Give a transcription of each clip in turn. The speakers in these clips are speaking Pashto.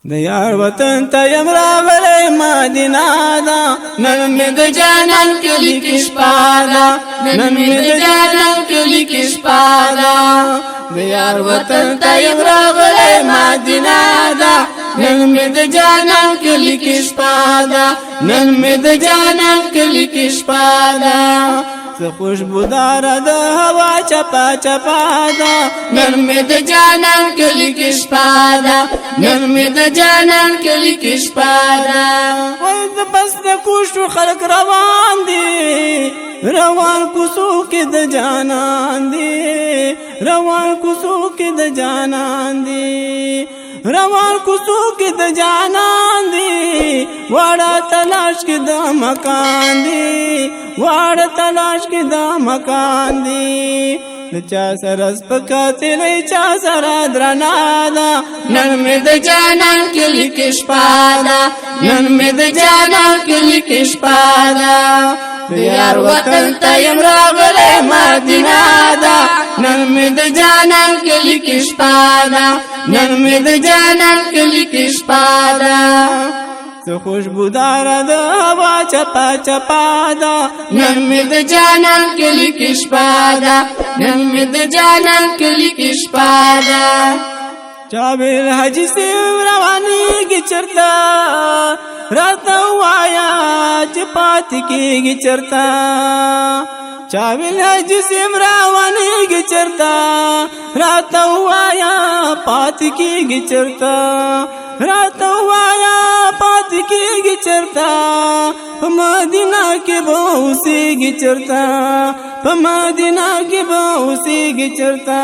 دیار وطن تا یم راغلی مدینہ دا نن می د جانان کلی کی شپا دا نن می د جانان کلی کی شپا دا دیار وطن تا یم راغلی مدینہ دا نن می د جانان کلی کی شپا دا نن می د جانان کلی کی شپا دا خوشبودار د هوا چپا چپا دا نن می د جانان کلی کی شپا دا نن می د جانان کلی کی شپا دا وای د بس د کوشو خلق روان دي روان کوسو کې د جانان دي روان کوسو کې د جانان دي روان کوسو کې د جانان دي واړه تلاش کې د مکان دي واړه تلاش کې د مکان دي چا سره سپکاتلې چا سره درنا دا نن مې د جانان کلی کې شپا دا نن مې د جانان کلی کې شپا دا دیار وطن ته یم راغلی مدینہ دا نن مې د جانان کلی کې شپا دا نن مې د جانان کلی کې شپا دا خوشبودار د هوا چپا چپا دا نن مې د جانان کلی کې شپا دا نن مې د جانان کلی کې شپا دا چاویل حجی سیو روانیږي چرتا راته وایا چې پاتې کېږي چرتا چاویل حجی سیو روانیږي چرتا راته وایا پاتې کېږي چرتا راته وایا پاتې کېږي چرتا په مدینه کې به اوسېږي چرتا په مدینه کې به اوسېږي چرتا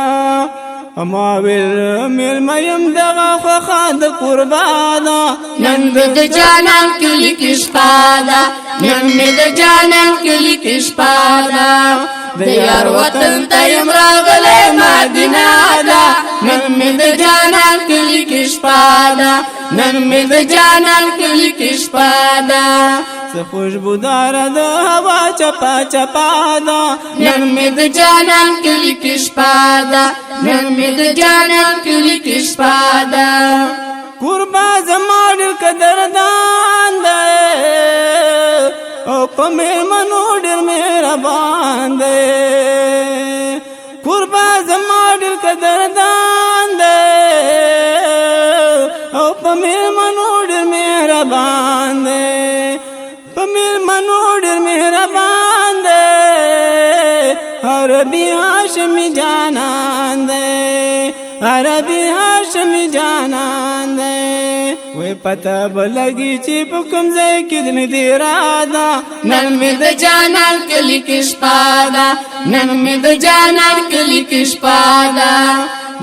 اما ویل میلمه یم دغه خوښه د قربانا نن د جانان کلی کې شپا ده نن مې د جانان کلی کې شپا ده د یار وطن ته یم راغلی مدینه ده نن مې د جانان کلی کې شپا ده نن مې د جانان کلی کې شپا ده خوشبودار د هوا چپا چپا دا نن مې د جانان کلی کې شپا دا نن مې د جانان کلی کې شپا دا قربا زما ډېر قدردان دی او په میلمنو ډېر مهربان دی قربا زما ډېر قدردان دی او په میلمنو ډېر مهربان دی میلمنو ډېر مهربان دی عربي هاشمي جانان دی عربي هاشمي جانان دی وې پته به لګي چې په کوم ځای کې مې د اراده نن مې د جانان کلی کې شپا ده نن مې د جانان کلی کې شپا ده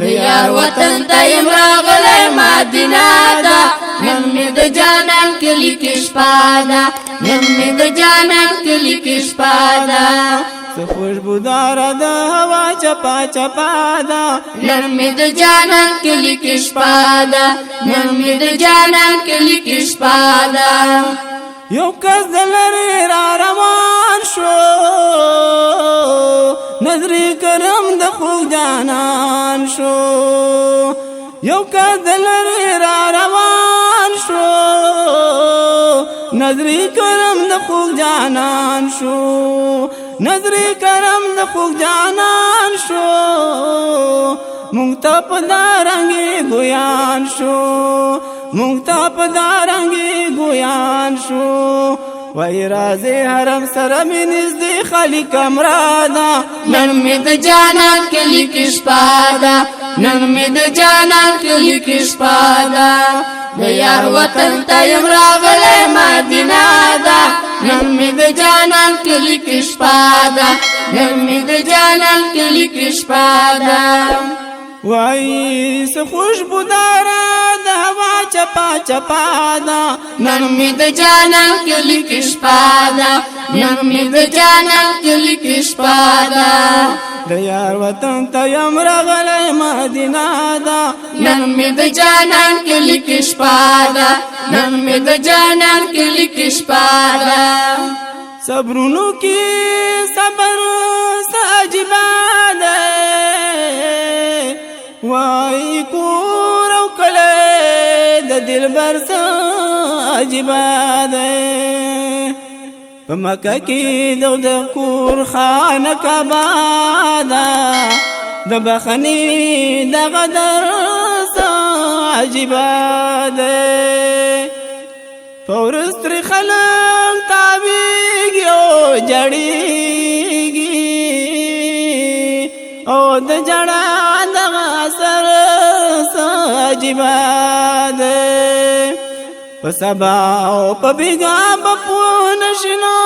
د یار وطن ته یم راغلی مدینه ده نن مې د جانان کلی کې شپا ده نن مې د جانان کلی کې شپا ده خوشبودار د هوا چپا چپا ده نن مې د جانان کلی کې شپا ده نن مې د جانان کلی کې شپا ده یو کس د لرې را روان شو نظر کرم د خوږ جانان شو یو کس د لرې را روان شو نظر کرم د خوږ جانان شو نظر کرم د خوږ جانان شو مونږ ته په دارنګې ګویان شو مونږ ته په دارنګې ګویان شو وای راځي حرم سره مې نږدې خالي کمره ده نن مې د جانان کلی کې شپا ده نن مې د جانان کلی کې شپا ده د یار وطن ته یم راغلی مدینه ده نن مې د جانان کلی کې شپا ده نن مې د جانان کلی کې شپا ده وای څه خوشبوداره د هوا چپا چپا ده نن مې د جانان کلی کې شپا ده نن مې د جانان کلی کې شپا ده د یار وطن ته یم راغلی مدینه ده نن مې د جانان کلی کې شپا ده نن مې د جانان کلی کې شپا ده صبرونو کې صبر عجیبه ده وای کور او کلی د دلبر څه عجیبه دی په مکه کې د کور خانه کعبه ده د بخنې دغه در څه عجیبه دی په ورځ ترې خلک تاویږي او جړېږي او د جړا دغه اثر څه عجیبه دی په سبا او په بیګا به پوه نشي نو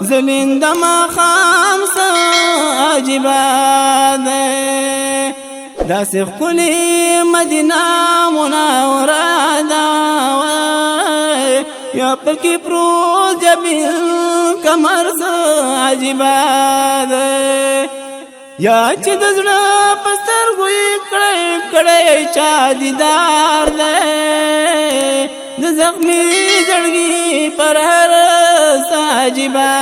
زلنده ماښام څه عجیبه دی داسې ښکلې مدینه منوره ده یا پکې پروت جبین کمر څه عجیبه دی یا چې د زړه په سترګو یې کړی چا دیدار دی د زخمي زړګي پر هر څه عجیبه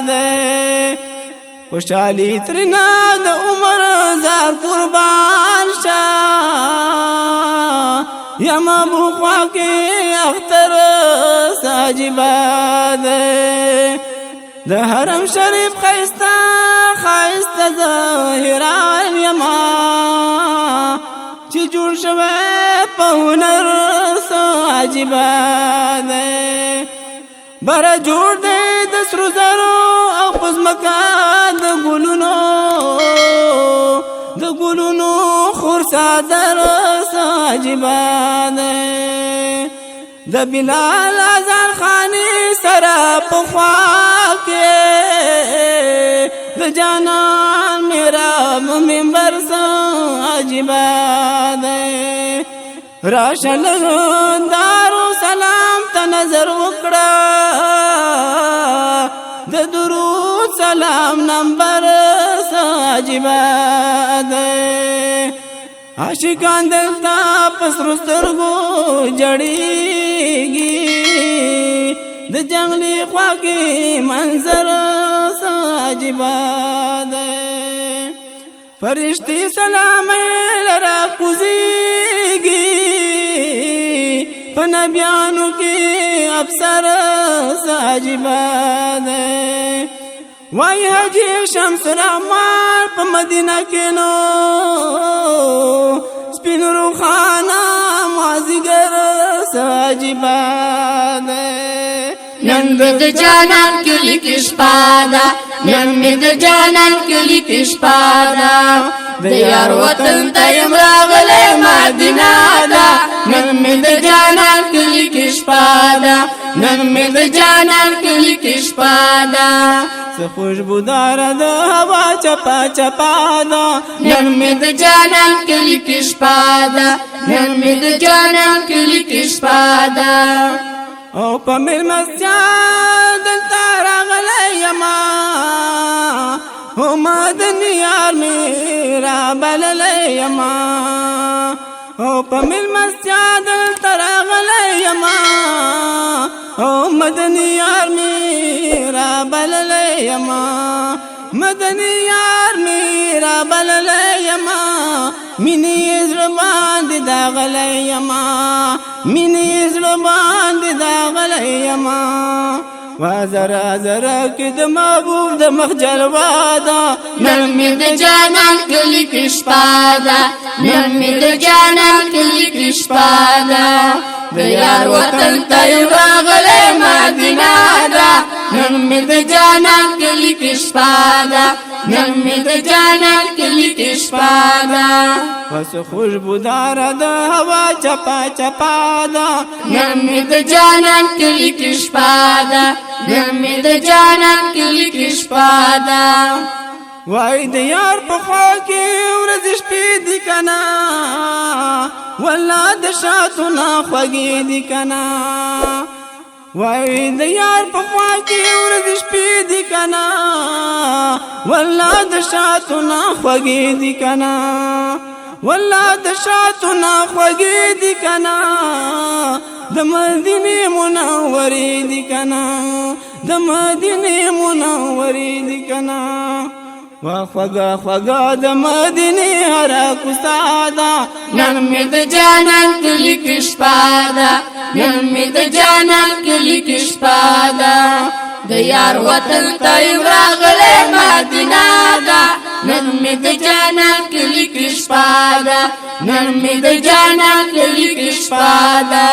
دی خوشحالي ترېنه د عمر زار قربان شه یم ابو خوا کې اختر څه عجیبه دی د حرم شریف ښایسته ظاهران یما چې جوړ شوی په هنر څه عجیبه دی بره جوړ دی د سرو زرو او په ځمکه د ګلونو خور څادر څه عجیبه دی د بلال اذان خانې سره په خوا کې د جانان میراب منبر څه عجیبه دی راشه لږ دارالسلام ته نظر وکړه د درود سلام نمبر څه عجیبه دی عاشقان دلته په سرو سترګو جړېږي د جنګلي خوا کې منظر څه عجیبه دی فرشتي سلام لره کوزیږي په نبیانو کې افسر څه عجیبه دی وای حاجی شمس الرحمن په مدینه کې نو سپین روخانه مازیګر څه عجیبه دی نن د جانان کلی کې شپه ده نن د جانان کلی کې شپه ده د یار وطن ته یم راغلی مدینه ده نن د جانان کلی کې شپه ده نن د جانان کلی کې شپه ده څه خوشبوداره د هوا چپا چپا ده نن د جانان کلی کې شپه ده نن د جانان کلی کې شپه ده او په میلمستیا دلته راغلی یما او مدني یار مې رابللی یما او په میلمستیا دلته راغلی یما او مدني یار مې رابللی یما مدني یار مې رابللی یما مینې زړه باندې داغلی یما مینې زړه باندې داغلی یما وزرا زرا کې د محبوب د مخ جلوه ده نن مې د جانان کلی کې شپه ده نن مې د جانان کلی کې شپه ده د یار وطن ته یم راغلی مدینه ده نن مې د جانان کلی کې شپه ده نن مې د جانان کلی کې شپه ده وس خوشبوداره د هوا چپا چپا ده نن مې د جانان کلی کې شپه ده نن مې د جانان کلی کې شپه ده وای د یار په خوا کې ورځې شپې دي کنه والله د شاتو نه خوږې دي کنه وای د یار په خوا کې ورځې شپې دي کنه والله د شاتو نه خوږې دي کنه والله د شاتو نه خوږې دي کنه د مدینې منورې دي کنه د مدینې منورې دي کنه وخوږه خوږه د مدینې هره کوڅه ده نن مې د جانان کلی کې شپه ده نن مې د جانان کلی کې شپه ده د یار وطن ته یم راغلی مدینه ده نن مې د جانان کلی کې شپه ده نن مې د جانان کلی کې شپه ده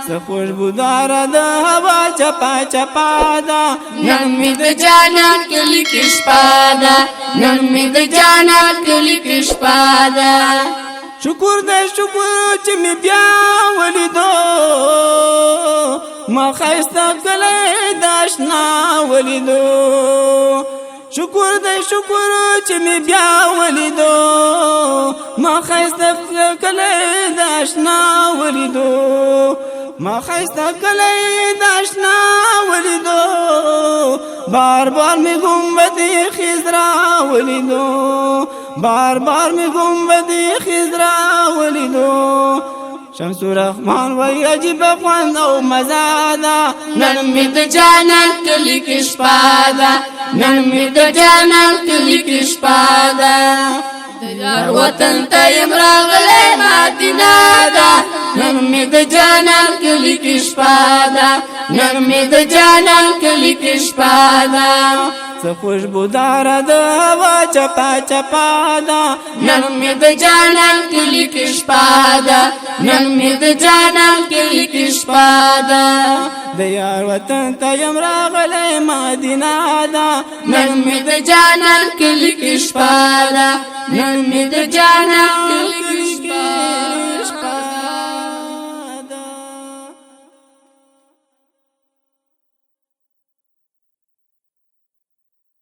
څه خوشبوداره د هوا چپا چپا ده نن مې د جانان کلی کې شپه ده نن مې د جانان کلی کې شپه ده شکر دې شکر چې مې بیا ولیدو ما ښایسته کلی د اشنا ولیدو شکر دې شکر چې مې بیا ولیدو ما ښایسته کلی د اشنا ولیدو ما ښایسته کلی د اشنا ولیدو بار بار مې ګنبدې خضرا ولیدو بار بار مې ګنبدې خضرا ولیدو شمس الرحمن وای عجیب خوند او مزه ده نن مې د جانان کلی کې شپه ده نن مې د جانان کلی کې شپه ده د یار وطن ته یم راغلی مدینه ده نن مې د جانان کلی کې شپه ده نن مې د جانان کلی کې شپه ده څه خوشبوداره د هوا چپا چپا ده نن مې د جانان کلی کې شپه ده نن مې د جانان کلی کې شپه ده د یار وطن ته یم راغلی مدینه ده نن مې د جانان کلی کې شپه ده نن مې د جانان کلی